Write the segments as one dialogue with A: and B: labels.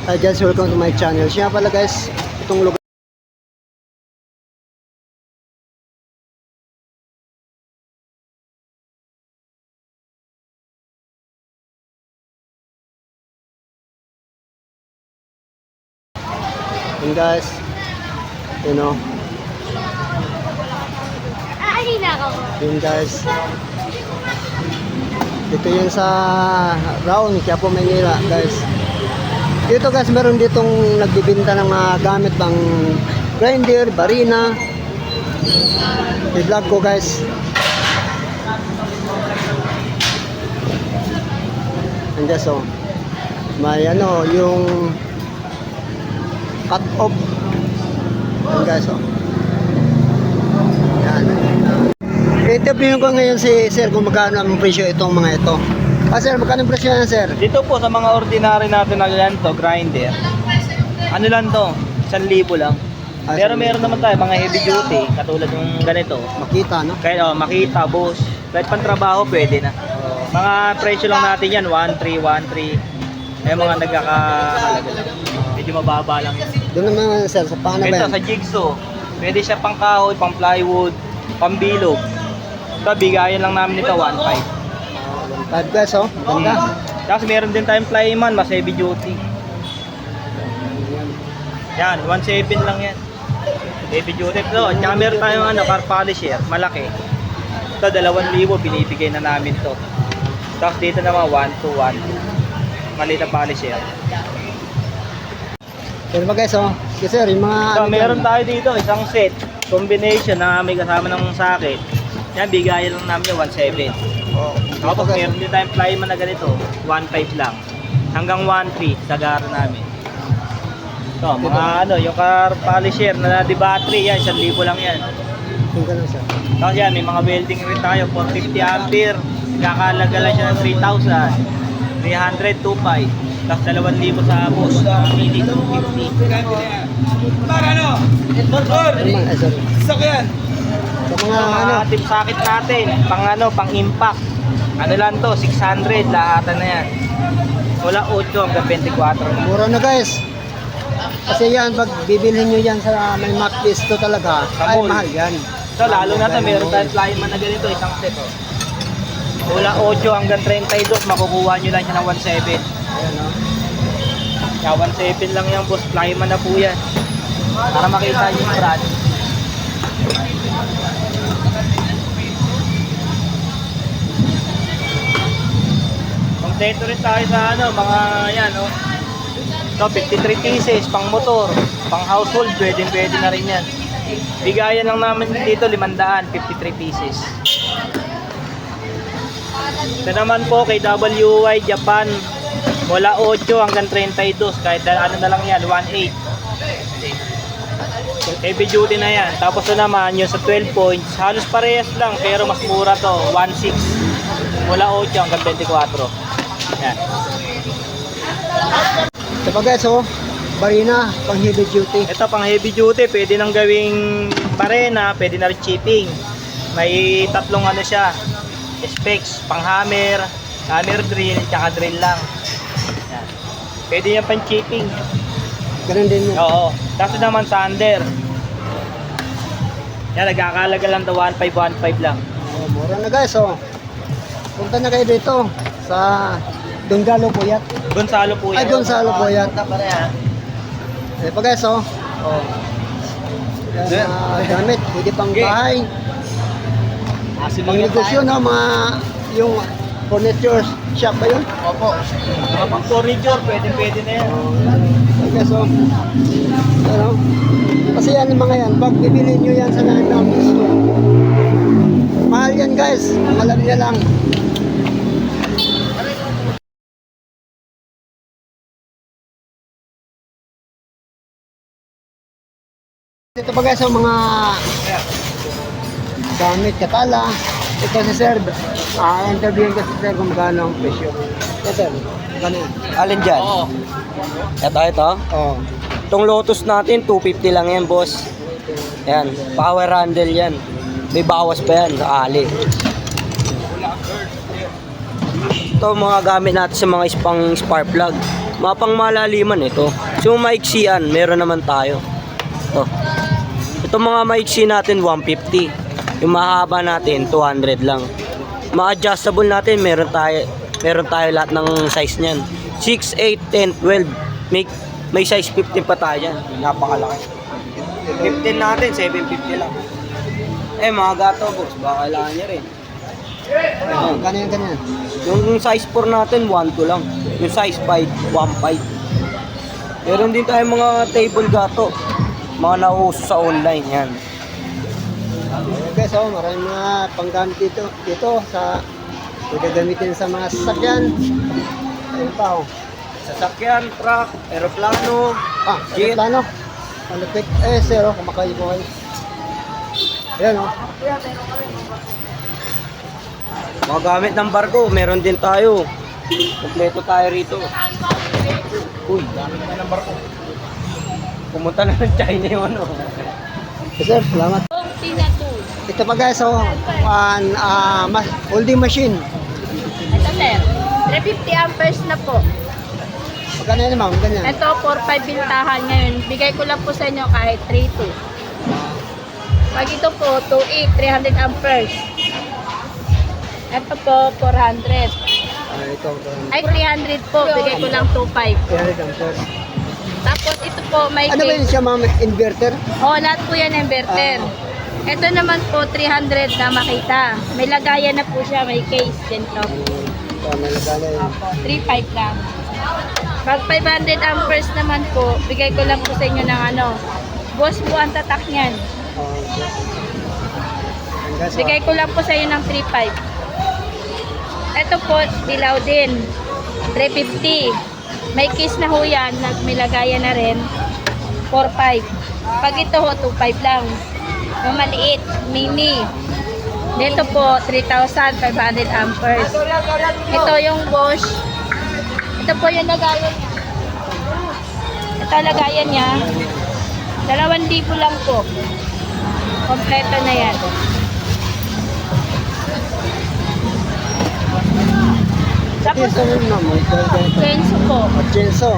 A: Guys, welcome to my channel. Siya pala guys, itong lugar. And guys, you know, yun guys, dito yun sa Round, Quiapo, Manila guys. Dito guys, meron ditong nagbibinta ng mga gamit pang grinder, barina. I-vlog ko guys. And guys, oh, may ano, yung cut off. And guys, oh. Yan. I-interview ko ngayon si sir kung magkano ang presyo itong mga ito. Sir, magkano ang presyo yan, sir?
B: Dito po sa mga ordinary natin na ganito, grinder. Ano lang to? 1,000 lang. Pero meron naman tayo mga heavy duty, katulad yung ganito.
A: Makita, no?
B: Kaya makita, boss. Kahit pantrabaho, pwede na. Mga presyo lang natin yan, 1,300, 1,300. May mga nagkakahalaga lang. Medyo mababa lang yan.
A: Doon naman, sir, sa paano ba
B: Ito,
A: yan?
B: sa jigsaw. Pwede siya pang kahoy, pang plywood, pang bilog. Ito, bigayan lang namin ito, 1,500.
A: 5 guys, oh. Ganda.
B: Tapos meron din tayong flyman, mas heavy duty. Yan, 1,700 lang yan. Heavy duty. Ito, tsaka meron tayong car polisher, malaki. Ito, 2,000, binibigay na namin to. Tapos dito naman, 1,200. Maliit na polisher.
A: Pero ba guys, oh. Yes, sir, yung mga...
B: So, meron tayo dito, isang set, combination na may kasama ng socket. Yan, bigayan lang namin yung 1,700.
A: Oh,
B: Tapos meron din tayong flyman na ganito, 1,500 lang. Hanggang 1,300 sa gara namin. Ito, mga ano, yung car polisher na di battery, yan, 1,000 lang yan.
A: Yung ganun, sir.
B: Tapos yan, may mga welding rin tayo, 450 ampere. Kakalaga lang siya ng 3,000. 300, 2,500. Tapos 2,000 sa boss, hindi 250.
C: Para ano? Motor!
A: Yung mga, sir.
C: Sakyan!
A: Sa
B: Sa
A: mga ano,
B: mga tip socket natin, pang impact. Ano lang to, 600, lahatan na yan. Wala 8 hanggang 24 na.
A: mura na guys. Kasi yan, pag bibilhin nyo yan sa may map list to talaga,
B: Sa
A: ay
B: mall.
A: mahal yan.
B: So lalo na to, meron tayong flyman na ganito, isang set oh. Mula 8 hanggang 32, makukuha nyo lang siya ng 1,700.
A: Ayan, oh.
B: Kaya 1,700 lang yung boss, flyman na po yan. Para makita nyo yung brand. Kompleto rin tayo sa ano, mga yan oh. So 53 pieces, pang motor, pang household, pwede na rin yan. Bigayan lang namin dito 500, 53 pieces. Ito naman po kay WY Japan, mula 8 hanggang 32, kahit ano na lang yan, 1,800. Heavy duty na yan. Tapos ito naman yung sa 12 points, halos parehas lang pero mas mura to, 1,600. Mula 8 hanggang 24. Yan.
A: So pa guys, oh, barina, pang heavy duty.
B: Ito pang heavy duty, pwede nang gawing barena, pwede na rin chipping. May tatlong ano siya, specs, pang hammer, hammer drill, tsaka drill lang. Yan. Pwede yan pang chipping.
A: Ganun din yun.
B: Oo. Tapos naman sander. Yan, nagkakalaga lang to 1,500 lang.
A: Oh, mura na guys, oh. Punta na kayo dito sa Donggalo Puyat.
B: Gonzalo po yan.
A: Ay, Gonzalo Puyat. Eh pa guys, oh.
B: Oo.
A: Yan, gamit, pwede pang bahay. Pang negosyo, no, mga yung furniture shop ba yun?
B: Opo. Mga pang furniture, pwede na yan.
A: Okay, so, ano, kasi yan mga yan, pag bibili nyo yan sa namin store, mahal yan guys, alam niya lang. Ito pa guys, ang mga gamit, katala. Ito si sir, interviewin ko si sir kung magkano ang presyo. Ito sir, magkano yan?
D: Alin dyan?
B: Oo.
D: Ito.
A: Oh,
D: Itong Lotus natin, 250 lang yan, boss. Yan, power handle yan. May bawas pa yan sa ali. Ito mga gamit natin sa mga pang spark plug. Mapang malaliman ito. So maiksian, meron naman tayo. Oh. Ito mga maiksi natin 150. Yung mahaba natin 200 lang. Ma-adjustable natin, meron tayo lahat ng size niyan. 6, 8, 10, 12. May size 15 pa tayo yan. Napakalaki. 15 natin, 750 lang. Mga gato boss, baka kailangan niya rin.
A: Ganyan.
D: Yung size 4 natin, 1.2 lang. Yung size 5, 1.5. Meron din tayo mga table gato. Mga nauuso sa online yan.
A: Ayan guys, maraming mga panggamit dito sa gagamitin sa mga sasakyan. Ayun pa,
D: Sasakyan, truck, aeroplano, jet.
A: plano. Malupit. Sir, kumakain ko kayo. Ayan,
D: Mga gamit ng barko, meron din tayo. Kompleto tayo rito. Uy, gamit na ng barko. Pumunta na ng China yung ano.
A: Sir, salamat. Ito pa guys, holding machine.
C: Ito sir, 350 amperes na po.
A: Magkano yan ma'am? Ganyan.
C: Ito 4.5 bintahan ngayon. Bigay ko lang po sa inyo kahit 3.2. Pag ito po 2.8, 300 amperes. Ito po 400.
A: Ito.
C: Ay 300 po, bigay ko lang 2.5.
A: Ayan, sir.
C: Tapos ito po may
A: Ano ba yun
C: case.
A: siya ma'am? Inverter?
C: Lahat po yan inverter. Ito naman po 300 na makita. May lagayan na po siya, may case din to.
A: Ito, nalagala yun.
C: Opo, 3.5 lang. Pag 500 amperes naman po, bigay ko lang po sa inyo ng Boss po ang tatak niyan.
A: Okay. Ayan guys,
C: Bigay ko lang po sa inyo ng 3.5. Ito po, dilaw din. 350. May case na ho yan, may lagayan na rin. 4.5. Pag ito ho, 2.5 lang. Yung maliit, mini. Dito po, 3,500 amperes. Ito yung Bosch. Ito po yung lagayan niya. Ito lagayan niya. 2,000 lang po. Kompleto na yan. Tapos,
A: Ito yun ma'am. Ito.
C: Kenzo po.
A: Chenso.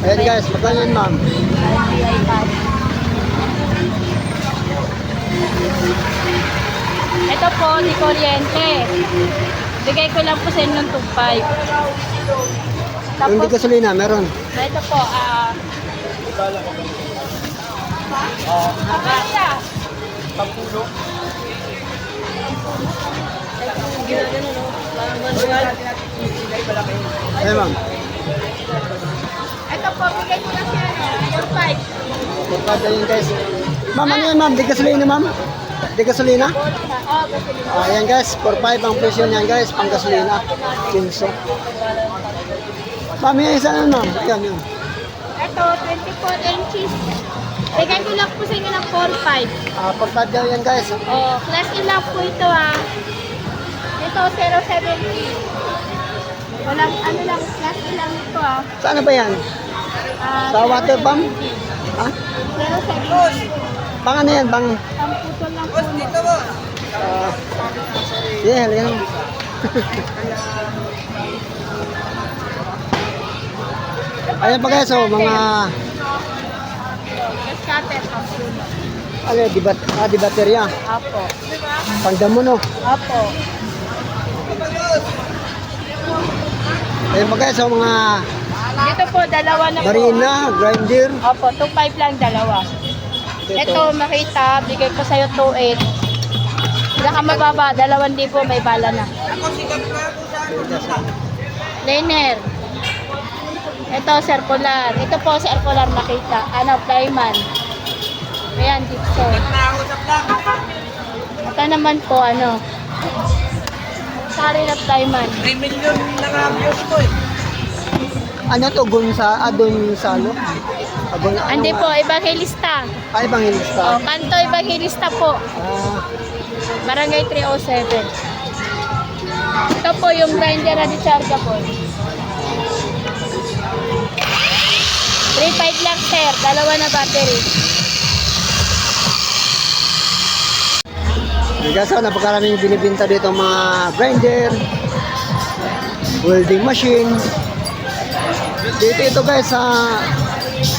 A: Ayan guys, magkano yun ma'am?
C: Ito po, di kuryente. Bigay ko lang po sa inyo ng 2.5.
A: Yung di
C: Tapos,
A: gasolina, meron.
C: ito po,
A: Ayan ma'am.
C: ito po, bigay ko lang sa inyo, 2.5.
A: Pagkada yun guys. Ma'am, ano yun ma'am? Di gasolina ma'am? Di gasolina? Ayan guys, 4.5 ang presyo niyan guys, pang gasolina. Chenso. Ma'am, yung isa na ma'am. Ayan yun.
C: Ito, 24 inches. Bigay ko lang po sa inyo ng 4.5.
A: Pagkada yan guys.
C: Class A lang po ito Ito, 0.70. Walang, lang, class A lang ito
A: Saan na ba yan? Sa water pump? Ha?
C: 0.70.
A: Pang ano yan? Pang...
C: Ang putol lang po.
A: Yan. Ayan pa guys, mga...
C: Scatter, kapsulo.
A: Ano, di baterya.
C: Apo.
A: Pangdamo no.
C: Apo.
A: Ayan pa guys, mga...
C: Dito po, dalawa na po.
A: Marina, grinder.
C: Opo, 2.5 lang dalawa. Ito, makita, bigay ko sa'yo 2.8. Pinakamababa, 2,000 may bala na. Liner. Ito, circular. Ito po, circular makita. Flyman. Ayan, Dixon. Ito naman po, Sari na Flyman.
B: 3 million na nga-views ko eh.
A: Ano to, Gonzalo?
C: Hindi po, Evangelista.
A: Ay, Evangelista.
C: Kanto Evangelista po. Barangay 307. Ito po yung grinder na rechargeable. 3.5 lang sir, dalawa na battery.
A: Guys, napakaraming binibinta dito mga grinder, welding machine. Dito ito guys sa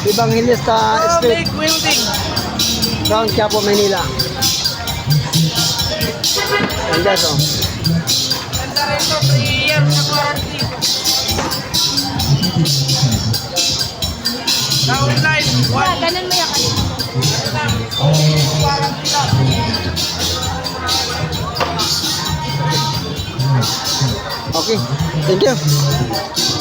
A: Evangelista Street,
B: Welding.
A: Round Quiapo, Manila. Yan guys, oh.
B: Ganda rin to, 3 years na warranty. Downline,
C: Ah, ganun mo yan kanina.
B: warranty lang.
A: Okay, thank you.